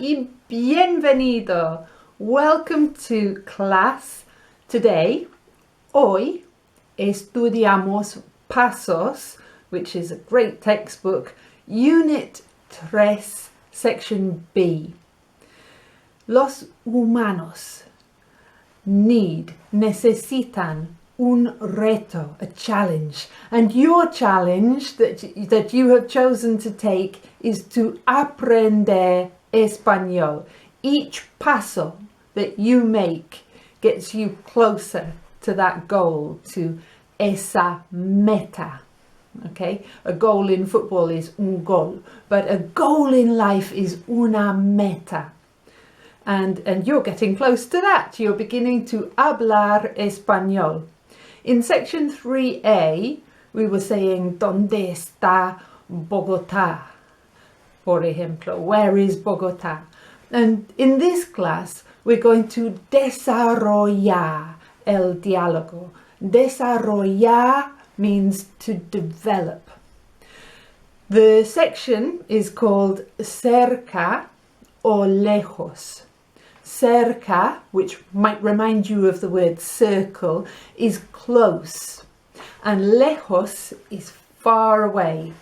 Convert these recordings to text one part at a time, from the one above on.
y bienvenido. Welcome to class. Today, hoy, estudiamos Pasos, which is a great textbook, Unit 3, Section B. Los humanos necesitan un reto, a challenge. And your challenge that you have chosen to take is to aprender español. Each paso that you make gets you closer to that goal, to esa meta. Okay, a goal in football is un gol, but a goal in life is una meta. And you're getting close to that. You're beginning to hablar español. In section 3A, we were saying, ¿Dónde está Bogotá? For ejemplo, where is Bogotá? And in this class, we're going to desarrollar el diálogo. Desarrollar means to develop. The section is called cerca o lejos. Cerca, which might remind you of the word circle, is close, and lejos is far away.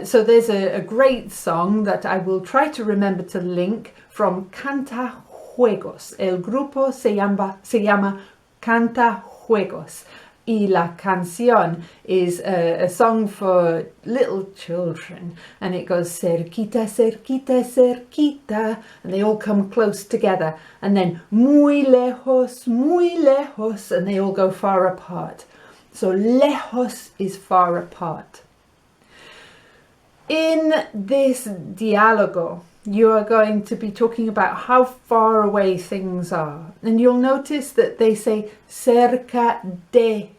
So there's a great song that I will try to remember to link from Cantajuegos. El grupo se llama Cantajuegos. Y la canción is a song for little children, and it goes cerquita, cerquita, cerquita, and they all come close together, and then muy lejos, and they all go far apart. So lejos is far apart. In this diálogo, you are going to be talking about how far away things are, and you'll notice that they say cerca de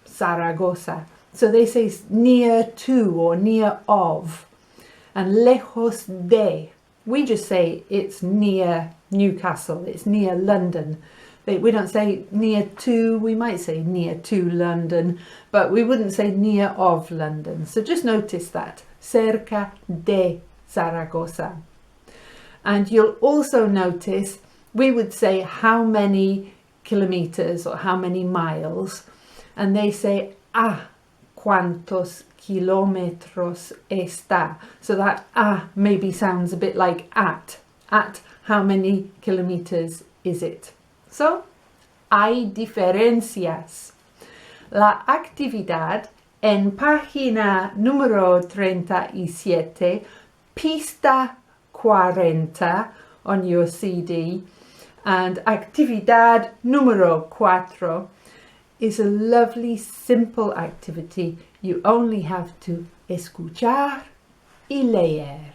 Zaragoza. So they say near to or near of. And lejos de, we just say it's near Newcastle, it's near London. We don't say near to, we might say near to London, but we wouldn't say near of London. So just notice that, cerca de Zaragoza. And you'll also notice we would say how many kilometers or how many miles, and they say a cuántos kilómetros está. So that a maybe sounds a bit like at how many kilometers is it. So hay diferencias. La actividad en página número 37, pista 40 on your CD, and actividad número 4 is a lovely simple activity. You only have to escuchar y leer.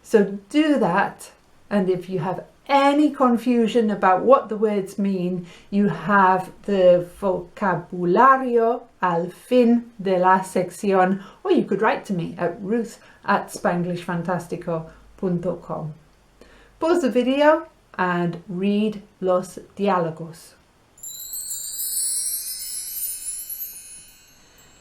So do that, and if you have any confusion about what the words mean, you have the vocabulario al fin de la sección, or you could write to me at ruth@spanglishfantastico.com. Pause the video and read los diálogos.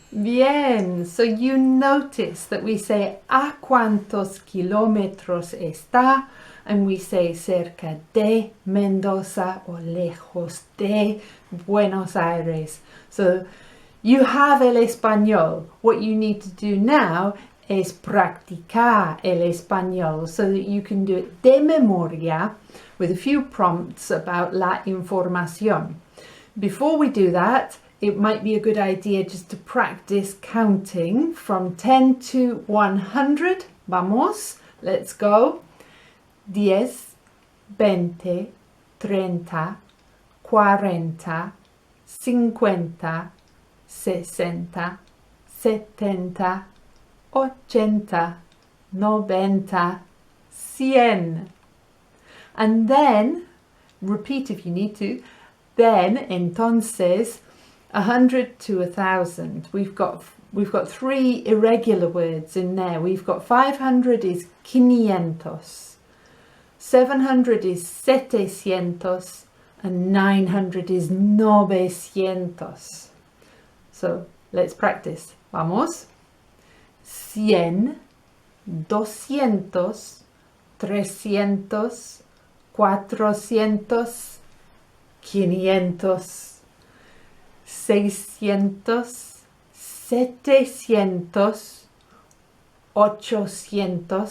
Bien, so you notice that we say a cuántos kilómetros está, and we say cerca de Mendoza or lejos de Buenos Aires. So you have el español. What you need to do now is practicar el español so that you can do it de memoria with a few prompts about la información. Before we do that, it might be a good idea just to practice counting from 10 to 100. Vamos, let's go. 10, 20, 30, 40, 50, 60, 70, 80, 90, 100. And then, repeat if you need to, then, entonces, 100 to 1,000. We've got 3 irregular words in there. We've got 500 is quinientos, 700 is setecientos, and 900 is novecientos. So let's practice. Vamos. 100, 200, 300, 400, 500, 600, 700, 800,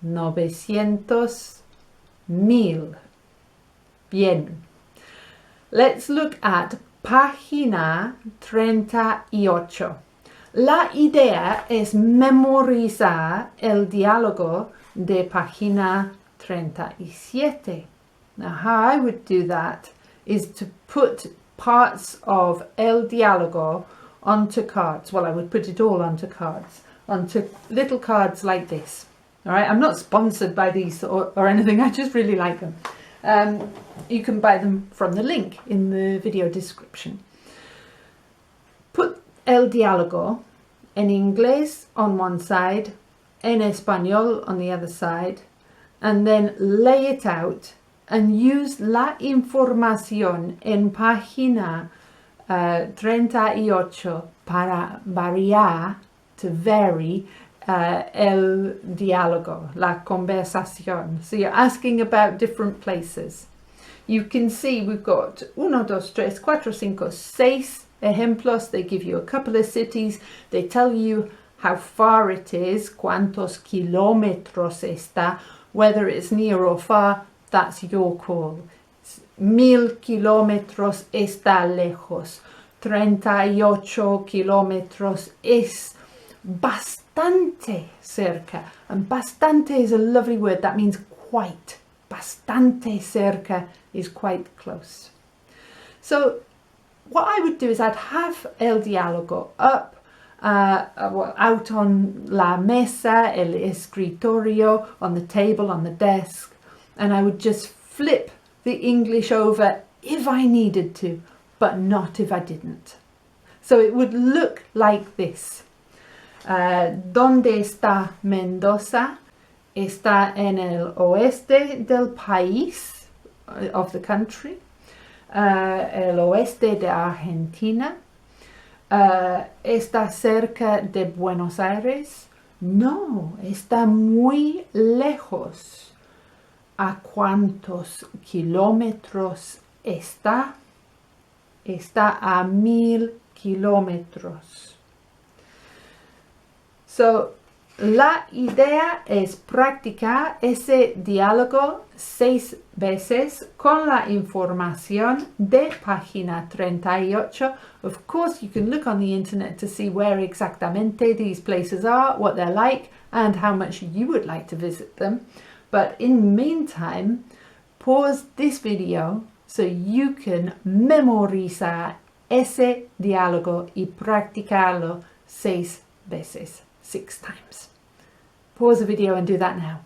900, 1000. Bien. Let's look at página 38. La idea es memorizar el diálogo de página 37. Now, how I would do that is to put parts of el diálogo onto cards. Well, I would put it all onto cards, onto little cards like this. All right, I'm not sponsored by these or anything. I just really like them. You can buy them from the link in the video description. Put el diálogo en inglés on one side, en español on the other side, and then lay it out and use la información en página 38 para variar, to vary, el diálogo, la conversación. So you're asking about different places. You can see we've got 1, 2, 3, 4, 5, 6 ejemplos. They give you a couple of cities. They tell you how far it is, cuántos kilómetros está, whether it's near or far, that's your call. 1000 kilómetros está lejos. 38 kilómetros es bastante cerca. And bastante is a lovely word. That means quite. Bastante cerca is quite close. So what I would do is I'd have el diálogo up, out on la mesa, el escritorio, on the table, on the desk, and I would just flip the English over if I needed to, but not if I didn't. So it would look like this. ¿Dónde está Mendoza? Está en el oeste del país, of the country. El oeste de Argentina. ¿Está cerca de Buenos Aires? No, está muy lejos. ¿A cuántos kilómetros está? Está a 1000 kilómetros. So, la idea es practicar ese diálogo 6 veces con la información de página 38. Of course, you can look on the internet to see where exactamente these places are, what they're like, and how much you would like to visit them. But in the meantime, pause this video so you can memorizar ese diálogo y practicarlo 6 veces, 6 times. Pause the video and do that now.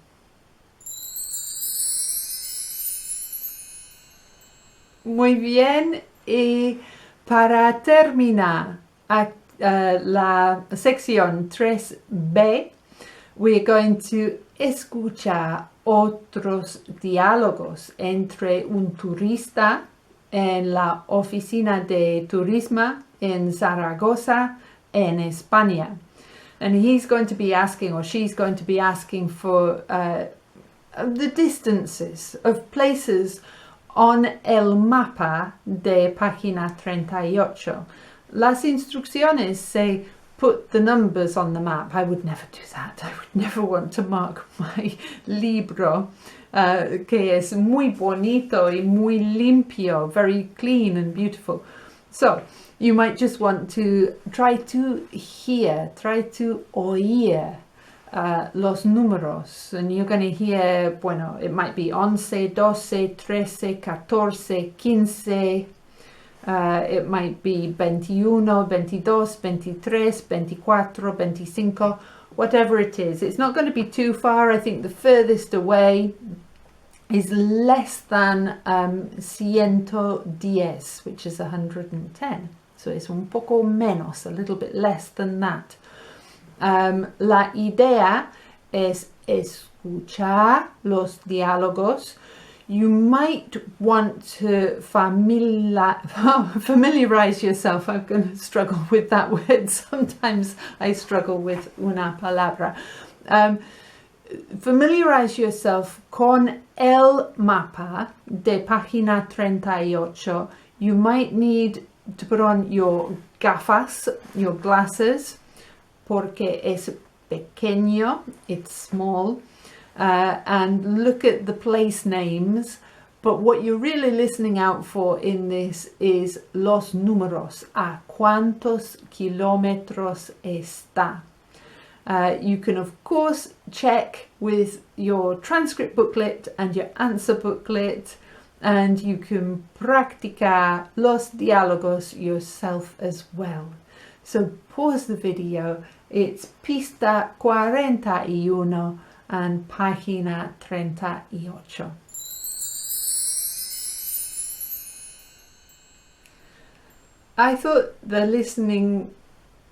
Muy bien, y para terminar la sección 3B, we're going to escuchar otros diálogos entre un turista en la oficina de turismo en Zaragoza, en España. And he's going to be asking, or she's going to be asking, for the distances of places on el mapa de página 38. Las instrucciones say put the numbers on the map. I would never do that. I would never want to mark my libro, que es muy bonito y muy limpio, very clean and beautiful. So you might just want to try to hear, try to oír los números. And you're going to hear, bueno, it might be 11, 12, 13, 14, 15. It might be 21, 22, 23, 24, 25, whatever it is. It's not going to be too far. I think the furthest away is less than 110, which is 110. So it's un poco menos, a little bit less than that. La idea es escuchar los diálogos. You might want to familiarize yourself. I'm going to struggle with that word. Sometimes I struggle with una palabra. familiarize yourself con el mapa de página 38. You might need to put on your gafas, your glasses, porque es pequeño, it's small, and look at the place names. But what you're really listening out for in this is los números. ¿A cuántos kilómetros está? You can of course check with your transcript booklet and your answer booklet, and you can practicar los diálogos yourself as well. So pause the video. It's pista 41 and página 38. I thought the listening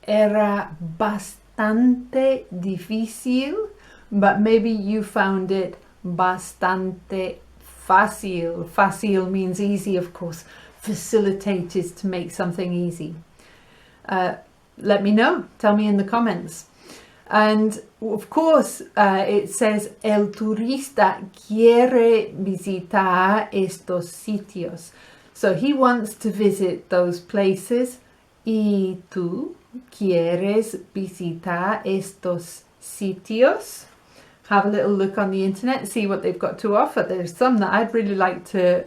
era bastante difícil, but maybe you found it bastante fácil. Fácil means easy, of course. Facilitate is to make something easy. Let me know. Tell me in the comments. And of course, it says el turista quiere visitar estos sitios. So he wants to visit those places. ¿Y tú quieres visitar estos sitios? Have a little look on the internet, see what they've got to offer. There's some that I'd really like to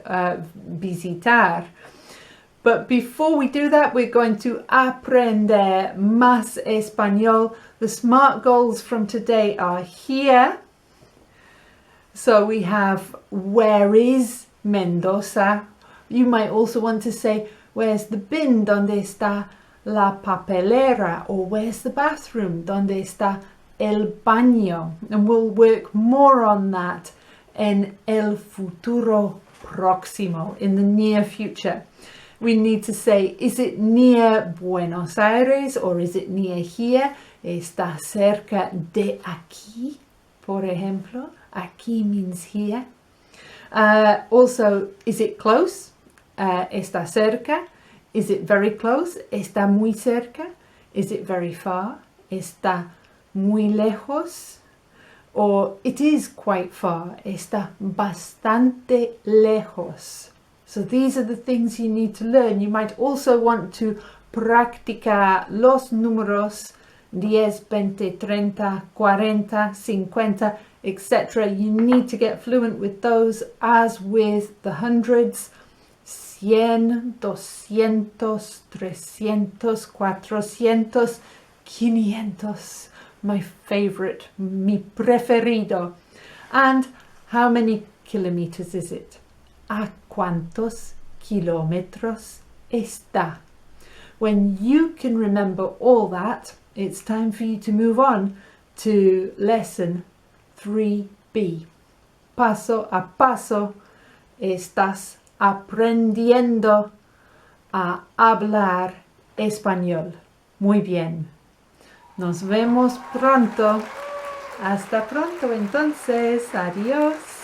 visitar. But before we do that, we're going to aprender más español. The SMART goals from today are here. So we have, where is Mendoza? You might also want to say, where's the bin? ¿Dónde está la papelera? Or where's the bathroom? ¿Dónde está el baño? And we'll work more on that en el futuro próximo, in the near future. We need to say, is it near Buenos Aires or is it near here? ¿Está cerca de aquí? Por ejemplo, aquí means here. Also, is it close? ¿Está cerca? Is it very close? ¿Está muy cerca? Is it very far? ¿Está muy lejos? Or it is quite far. Está bastante lejos. So these are the things you need to learn. You might also want to practicar los números 10, 20, 30, 40, 50, etc. You need to get fluent with those, as with the hundreds. 100, 200, 300, 400, 500. My favorite, mi preferido. And how many kilometers is it? ¿A cuántos kilómetros está? When you can remember all that, it's time for you to move on to lesson 3B. Paso a paso, estás aprendiendo a hablar español. Muy bien. Nos vemos pronto. Hasta pronto entonces. Adiós.